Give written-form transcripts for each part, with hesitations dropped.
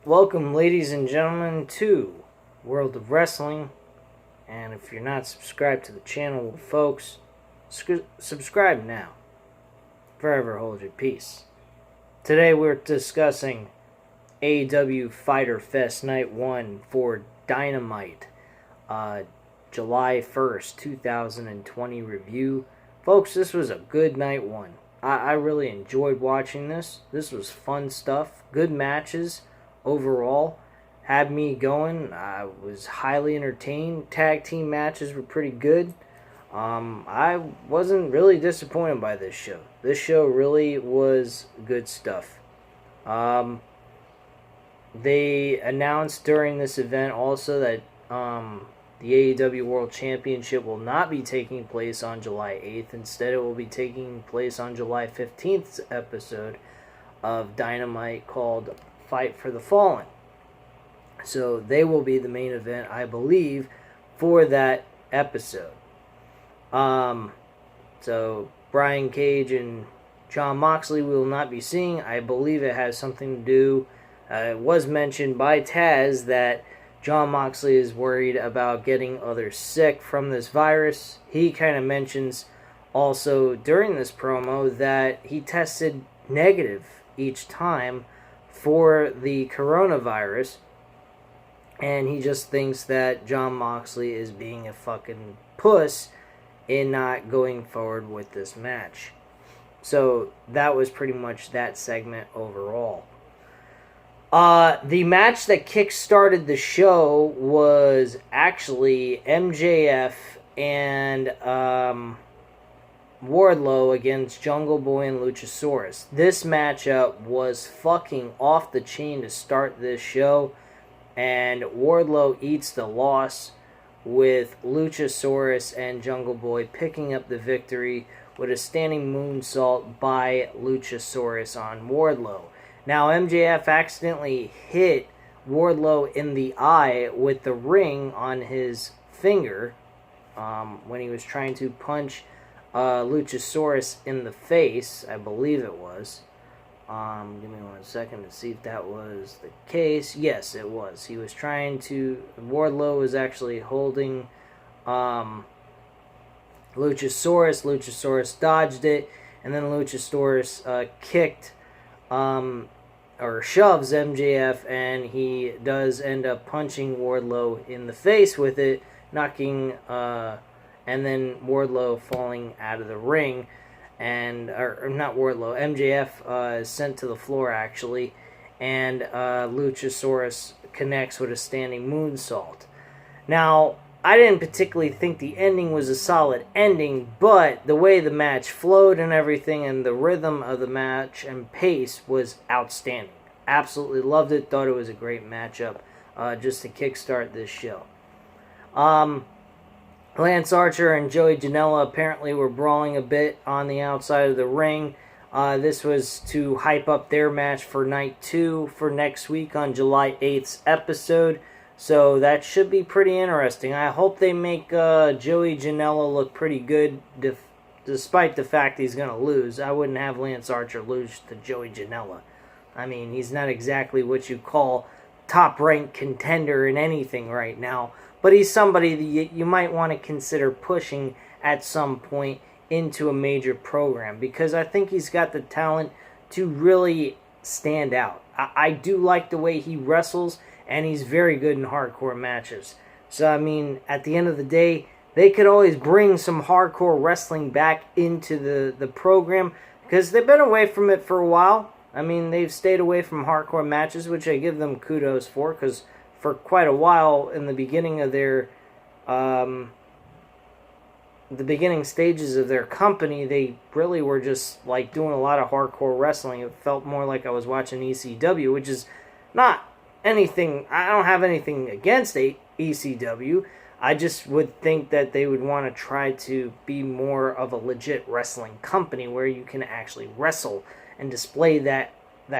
Welcome, ladies and gentlemen, to World of Wrestling. And if you're not subscribed to the channel, folks, subscribe now. Forever hold your peace. Today we're discussing AEW Fyter Fest Night 1 for Dynamite, July 1st, 2020 review. Folks, this was a good Night 1. I really enjoyed watching this. This was fun stuff. Good matches overall. Had me going. I was highly entertained. Tag team matches were pretty good. I wasn't really disappointed by this show. This show really was good stuff. They announced during this event also that the AEW World Championship will not be taking place on July 8th. Instead, it will be taking place on July 15th's episode of Dynamite called Fight for the Fallen. So they will be the main event, I believe, for that episode. So Brian Cage and Jon Moxley we will not be seeing. I believe it has something to do. It was mentioned by Taz that Jon Moxley is worried about getting others sick from this virus. He kind of mentions also during this promo that he tested negative each time for the coronavirus, and he just thinks that Jon Moxley is being a fucking puss in not going forward with this match. So that was pretty much that segment overall. The match that kick-started the show was actually MJF and Wardlow against Jungle Boy and Luchasaurus. This matchup was fucking off the chain to start this show, and Wardlow eats the loss with Luchasaurus and Jungle Boy picking up the victory with a standing moonsault by Luchasaurus on Wardlow. Now, MJF accidentally hit Wardlow in the eye with the ring on his finger when he was trying to punch Luchasaurus in the face, I believe it was. Give me 1 second to see if that was the case. Yes, it was. He was trying to... Wardlow was actually holding Luchasaurus. Luchasaurus dodged it, and then Luchasaurus kicked... or shoves MJF, and he does end up punching Wardlow in the face with it, knocking, and then Wardlow falling out of the ring, and, or not Wardlow, MJF is sent to the floor actually, and Luchasaurus connects with a standing moonsault. Now, I didn't particularly think the ending was a solid ending, but the way the match flowed and everything and the rhythm of the match and pace was outstanding. Absolutely loved it. Thought it was a great matchup just to kickstart this show. Lance Archer and Joey Janela apparently were brawling a bit on the outside of the ring. This was to hype up their match for Night 2 for next week on July 8th's episode. So that should be pretty interesting. I hope they make Joey Janela look pretty good, despite the fact he's going to lose. I wouldn't have Lance Archer lose to Joey Janela. I mean, he's not exactly what you call top-ranked contender in anything right now. But he's somebody that you might want to consider pushing at some point into a major program. Because I think he's got the talent to really stand out. I do like the way he wrestles, and he's very good in hardcore matches. So, I mean, at the end of the day, they could always bring some hardcore wrestling back into the program, because they've been away from it for a while. I mean, they've stayed away from hardcore matches, which I give them kudos for, because for quite a while in the beginning of their, the beginning stages of their company, they really were just, like, doing a lot of hardcore wrestling. It felt more like I was watching ECW, which is not anything, I don't have anything against ECW. I just would think that they would want to try to be more of a legit wrestling company where you can actually wrestle and display that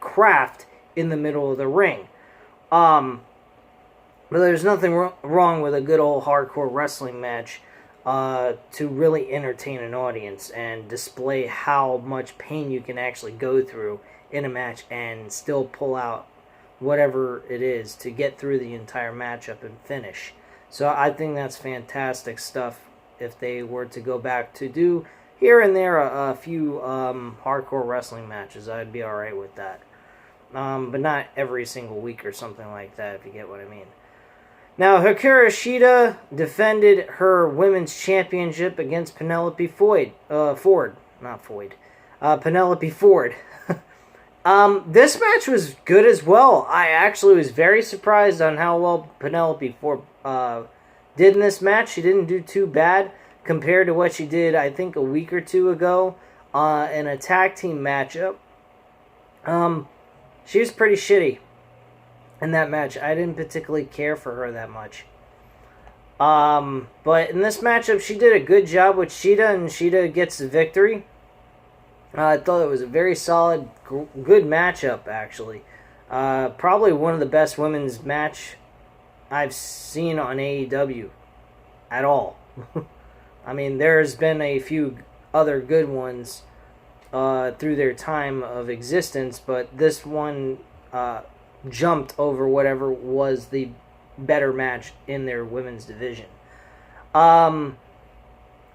craft in the middle of the ring. But there's nothing wrong with a good old hardcore wrestling match to really entertain an audience and display how much pain you can actually go through in a match and still pull out whatever it is to get through the entire matchup and finish. So I think that's fantastic stuff if they were to go back to do here and there a few hardcore wrestling matches. I'd be alright with that. But not every single week or something like that, if you get what I mean. Now, Hikaru Ashita defended her women's championship against Penelope Ford. Penelope Ford. This match was good as well. I actually was very surprised on how well Penelope Ford did in this match. She didn't do too bad compared to what she did, I think, a week or two ago in a tag team matchup. She was pretty shitty in that match. I didn't particularly care for her that much. But in this matchup, she did a good job with Shida, and Shida gets the victory. I thought it was a very solid, good matchup, actually. Probably one of the best women's match I've seen on AEW at all. I mean, there's been a few other good ones through their time of existence, but this one jumped over whatever was the better match in their women's division.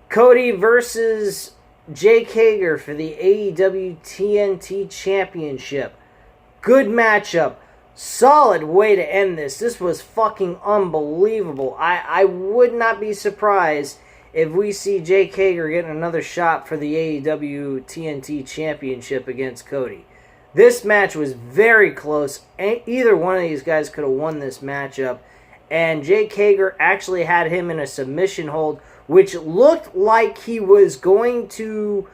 Cody versus Jake Hager for the AEW TNT Championship. Good matchup. Solid way to end this. This was fucking unbelievable. I would not be surprised if we see Jake Hager getting another shot for the AEW TNT Championship against Cody. This match was very close. Either one of these guys could have won this matchup. And Jake Hager actually had him in a submission hold, which looked like he was going to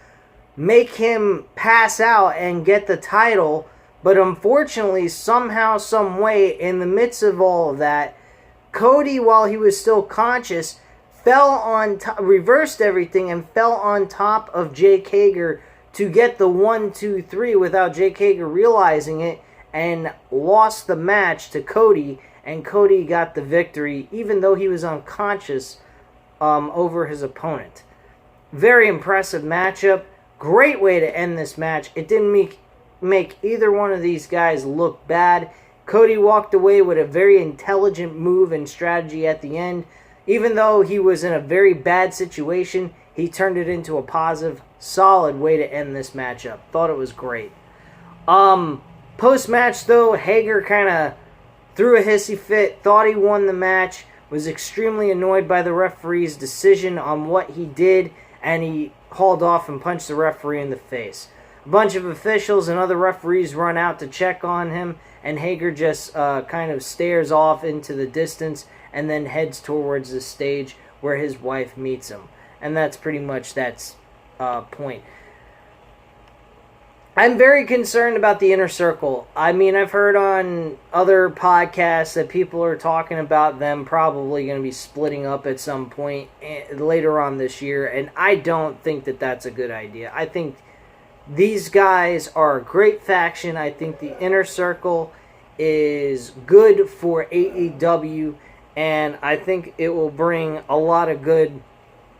make him pass out and get the title. But unfortunately, somehow, some way, in the midst of all of that, Cody, while he was still conscious, fell on reversed everything and fell on top of Jake Hager to get the 1-2-3 without Jake Hager realizing it, and lost the match to Cody, and Cody got the victory even though he was unconscious over his opponent. Very impressive matchup. Great way to end this match. It didn't make either one of these guys look bad. Cody walked away with a very intelligent move and strategy at the end. Even though he was in a very bad situation, he turned it into a positive, solid way to end this matchup. Thought it was great. Post-match, though, Hager kind of threw a hissy fit, thought he won the match, was extremely annoyed by the referee's decision on what he did, and he hauled off and punched the referee in the face. A bunch of officials and other referees run out to check on him, and Hager just kind of stares off into the distance and then heads towards the stage where his wife meets him. And that's pretty much that point. I'm very concerned about the Inner Circle. I mean, I've heard on other podcasts that people are talking about them probably going to be splitting up at some point later on this year, and I don't think that that's a good idea. I think these guys are a great faction. I think the Inner Circle is good for AEW, and I think it will bring a lot of good,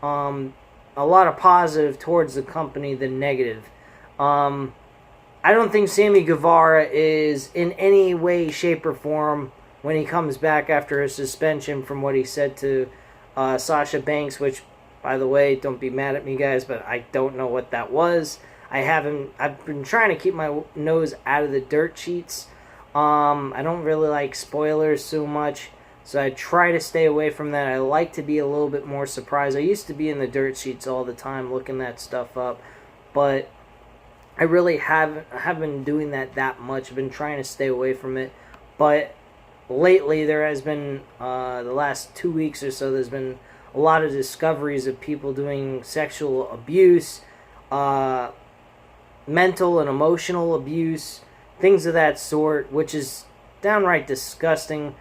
a lot of positive towards the company than negative. I don't think Sammy Guevara is in any way, shape, or form when he comes back after his suspension from what he said to Sasha Banks, which, by the way, don't be mad at me, guys, but I don't know what that was. I've been trying to keep my nose out of the dirt sheets. I don't really like spoilers so much, so I try to stay away from that. I like to be a little bit more surprised. I used to be in the dirt sheets all the time looking that stuff up, but I really haven't been doing that much. I've been trying to stay away from it, but lately there has been, the last 2 weeks or so, there's been a lot of discoveries of people doing sexual abuse, mental and emotional abuse, things of that sort, which is downright disgusting,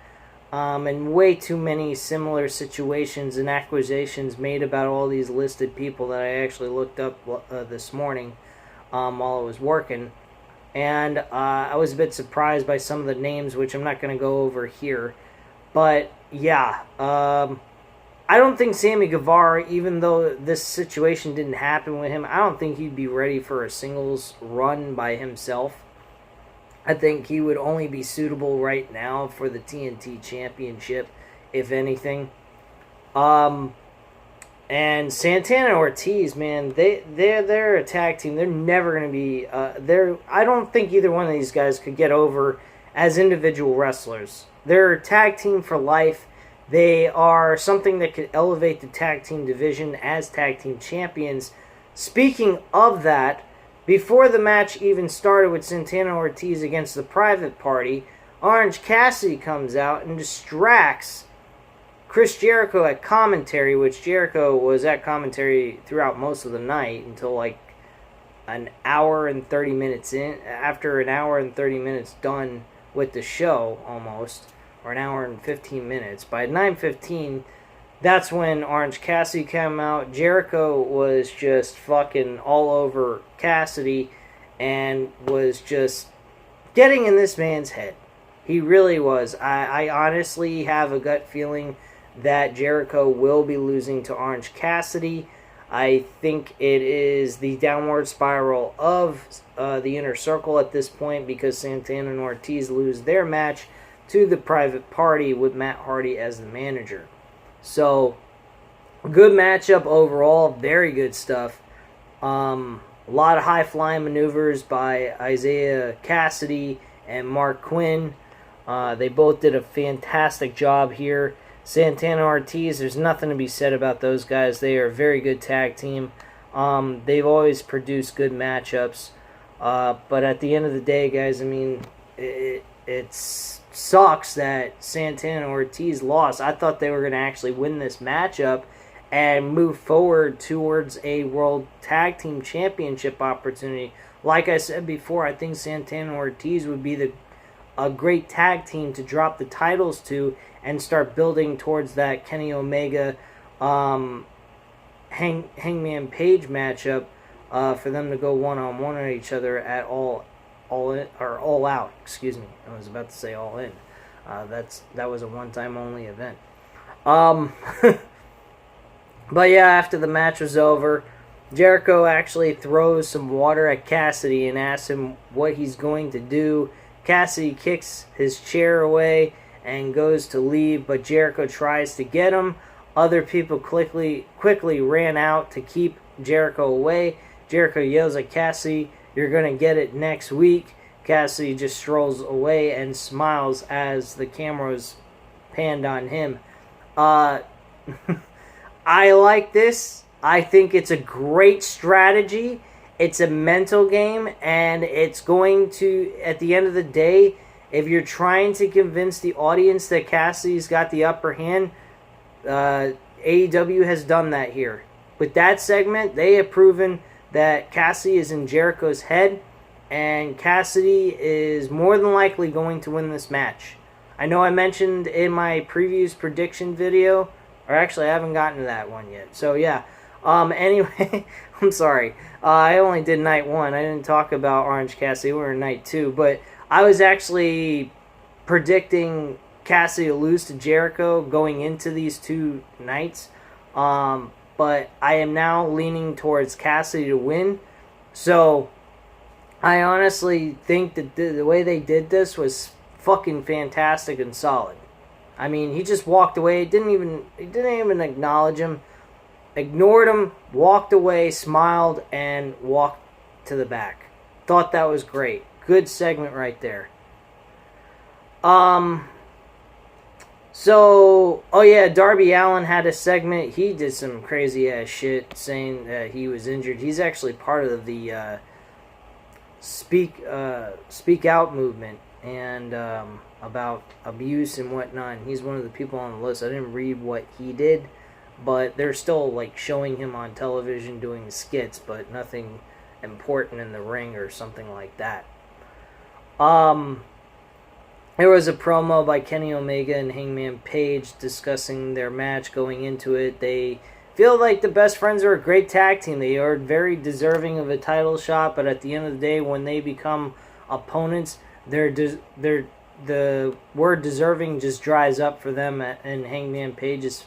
and way too many similar situations and accusations made about all these listed people that I actually looked up this morning while I was working, and I was a bit surprised by some of the names, which I'm not going to go over here, but yeah, I don't think Sammy Guevara, even though this situation didn't happen with him, I don't think he'd be ready for a singles run by himself. I think he would only be suitable right now for the TNT Championship, if anything. And Santana and Ortiz, man, they're a tag team. They're never going to be. I don't think either one of these guys could get over as individual wrestlers. They're a tag team for life. They are something that could elevate the tag team division as tag team champions. Speaking of that, before the match even started with Santana and Ortiz against the Private Party, Orange Cassidy comes out and distracts Chris Jericho at commentary, which Jericho was at commentary throughout most of the night until like an hour and 30 minutes in. After an hour and 30 minutes done with the show, almost, or an hour and 15 minutes. By 9:15, that's when Orange Cassidy came out. Jericho was just fucking all over Cassidy and was just getting in this man's head. He really was. I honestly have a gut feeling that Jericho will be losing to Orange Cassidy. I think it is the downward spiral of the Inner Circle at this point, because Santana and Ortiz lose their match to the Private Party with Matt Hardy as the manager. So, good matchup overall. Very good stuff. A lot of high-flying maneuvers by Isaiah Cassidy and Mark Quinn. They both did a fantastic job here. Santana Ortiz, there's nothing to be said about those guys. They are a very good tag team. They've always produced good matchups. But at the end of the day, guys, I mean, it sucks that Santana and Ortiz lost. I thought they were going to actually win this matchup and move forward towards a World Tag Team Championship opportunity. Like I said before, I think Santana and Ortiz would be a great tag team to drop the titles to and start building towards that Kenny Omega Hangman Page matchup for them to go one-on-one on each other at all out. Excuse me, I was about to say All In. That was a one-time only event. But yeah, after the match was over, Jericho actually throws some water at Cassidy and asks him what he's going to do. Cassidy kicks his chair away and goes to leave, but Jericho tries to get him. Other people quickly ran out to keep Jericho away. Jericho yells at Cassidy, "You're going to get it next week." Cassidy just strolls away and smiles as the camera's panned on him. I like this. I think it's a great strategy. It's a mental game, and it's going to, at the end of the day, if you're trying to convince the audience that Cassidy's got the upper hand, AEW has done that here. With that segment, they have proven that Cassidy is in Jericho's head, and Cassidy is more than likely going to win this match. I know I mentioned in my previous prediction video, or actually I haven't gotten to that one yet. So yeah. Anyway, I'm sorry. I only did night 1. I didn't talk about Orange Cassidy. We were in night 2. But I was actually predicting Cassidy to lose to Jericho going into these 2 nights. But I am now leaning towards Cassidy to win. So I honestly think that the way they did this was fucking fantastic and solid. I mean, he just walked away. He didn't even acknowledge him. Ignored him, walked away, smiled, and walked to the back. Thought that was great. Good segment right there. So, oh yeah, Darby Allen had a segment. He did some crazy ass shit saying that he was injured. He's actually part of the Speak Out movement and about abuse and whatnot. And he's one of the people on the list. I didn't read what he did, but they're still like showing him on television doing skits, but nothing important in the ring or something like that. There was a promo by Kenny Omega and Hangman Page discussing their match going into it. They feel like the Best Friends are a great tag team. They are very deserving of a title shot, but at the end of the day, when they become opponents, the word deserving just dries up for them in Hangman Page's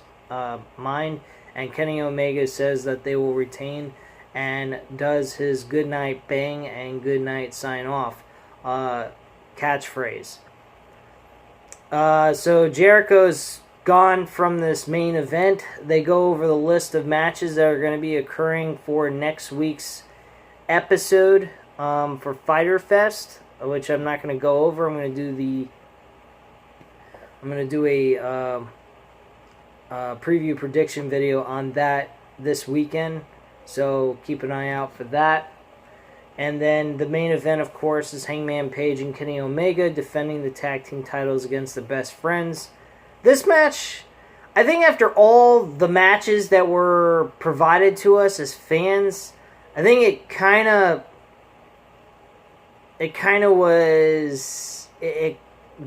mind. And Kenny Omega says that they will retain and does his goodnight bang and goodnight sign off. catchphrase. So Jericho's gone from this main event. They go over the list of matches that are going to be occurring for next week's episode for Fyter Fest, which I'm not going to go over. I'm going to do a preview prediction video on that this weekend, so keep an eye out for that. And then the main event, of course, is Hangman Page and Kenny Omega defending the tag team titles against the Best Friends. This match, I think after all the matches that were provided to us as fans, I think it kind of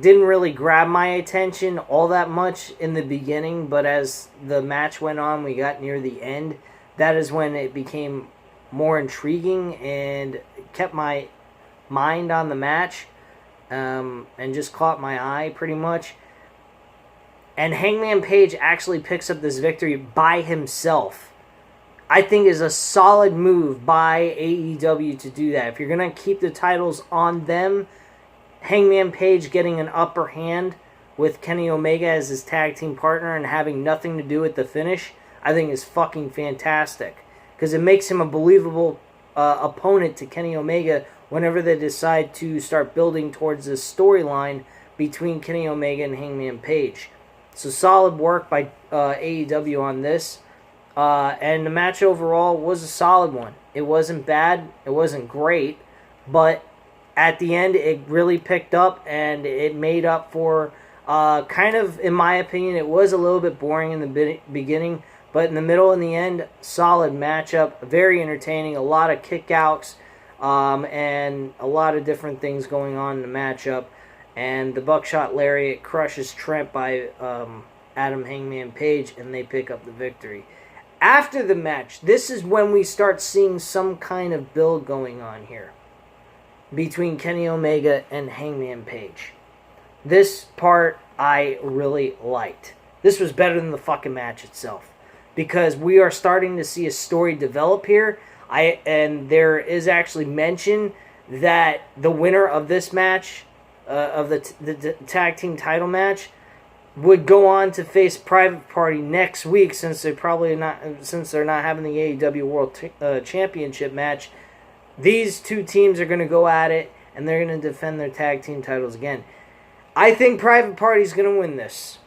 didn't really grab my attention all that much in the beginning, but as the match went on, we got near the end, that is when it became more intriguing and kept my mind on the match, and just caught my eye pretty much. And Hangman Page actually picks up this victory by himself. I think is a solid move by AEW to do that. If you're going to keep the titles on them, Hangman Page getting an upper hand with Kenny Omega as his tag team partner and having nothing to do with the finish, I think is fucking fantastic. Because it makes him a believable opponent to Kenny Omega whenever they decide to start building towards this storyline between Kenny Omega and Hangman Page. So solid work by AEW on this. And the match overall was a solid one. It wasn't bad. It wasn't great. But at the end, it really picked up and it made up for kind of, in my opinion, it was a little bit boring in the beginning. But in the middle and the end, solid matchup, very entertaining, a lot of kickouts, and a lot of different things going on in the matchup. And the Buckshot Lariat crushes Trent by Adam Hangman Page, and they pick up the victory. After the match, this is when we start seeing some kind of build going on here between Kenny Omega and Hangman Page. This part I really liked. This was better than the fucking match itself, because we are starting to see a story develop here. And there is actually mention that the winner of this match, of the tag team title match, would go on to face Private Party next week, since they're not having the AEW World Championship match. These two teams are going to go at it, and they're going to defend their tag team titles again. I think Private Party is going to win this.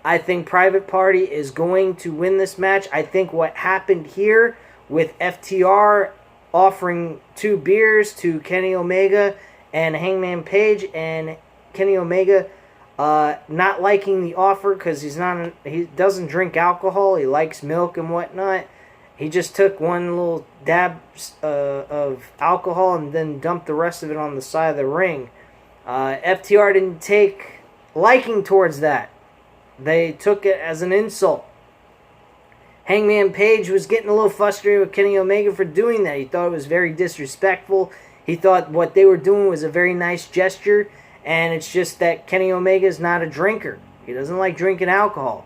I think Private Party is going to win this match. I think what happened here with FTR offering 2 beers to Kenny Omega and Hangman Page, and Kenny Omega not liking the offer because he doesn't drink alcohol. He likes milk and whatnot. He just took one little dab of alcohol and then dumped the rest of it on the side of the ring. FTR didn't take liking towards that. They took it as an insult. Hangman Page was getting a little frustrated with Kenny Omega for doing that. He thought it was very disrespectful. He thought what they were doing was a very nice gesture, and it's just that Kenny Omega is not a drinker. He doesn't like drinking alcohol.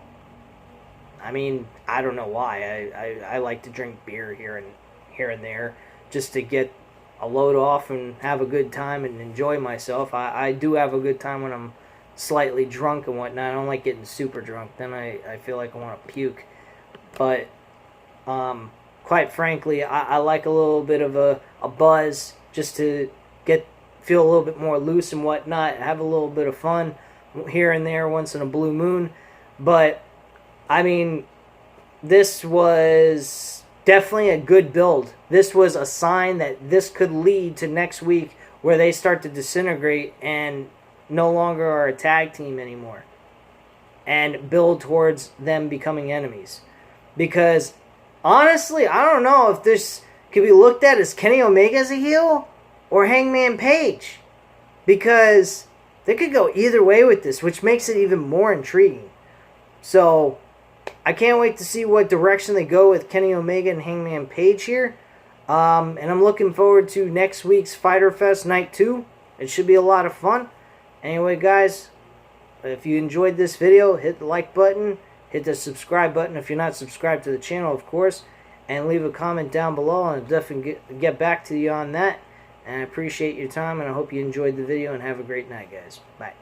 I mean, I don't know why. I like to drink beer here and there just to get a load off and have a good time and enjoy myself. I do have a good time when I'm slightly drunk and whatnot. I don't like getting super drunk. Then I feel like I want to puke. But quite frankly, I like a little bit of a buzz just to feel a little bit more loose and whatnot, have a little bit of fun here and there once in a blue moon. But I mean, this was definitely a good build. This was a sign that this could lead to next week where they start to disintegrate and no longer are a tag team anymore and build towards them becoming enemies. Because honestly, I don't know if this could be looked at as Kenny Omega as a heel or Hangman Page, because they could go either way with this, which makes it even more intriguing. So I can't wait to see what direction they go with Kenny Omega and Hangman Page here. And I'm looking forward to next week's Fyter Fest Night 2. It should be a lot of fun. Anyway, guys, if you enjoyed this video, hit the like button, hit the subscribe button if you're not subscribed to the channel, of course, and leave a comment down below, and I'll definitely get back to you on that. And I appreciate your time, and I hope you enjoyed the video, and have a great night, guys. Bye.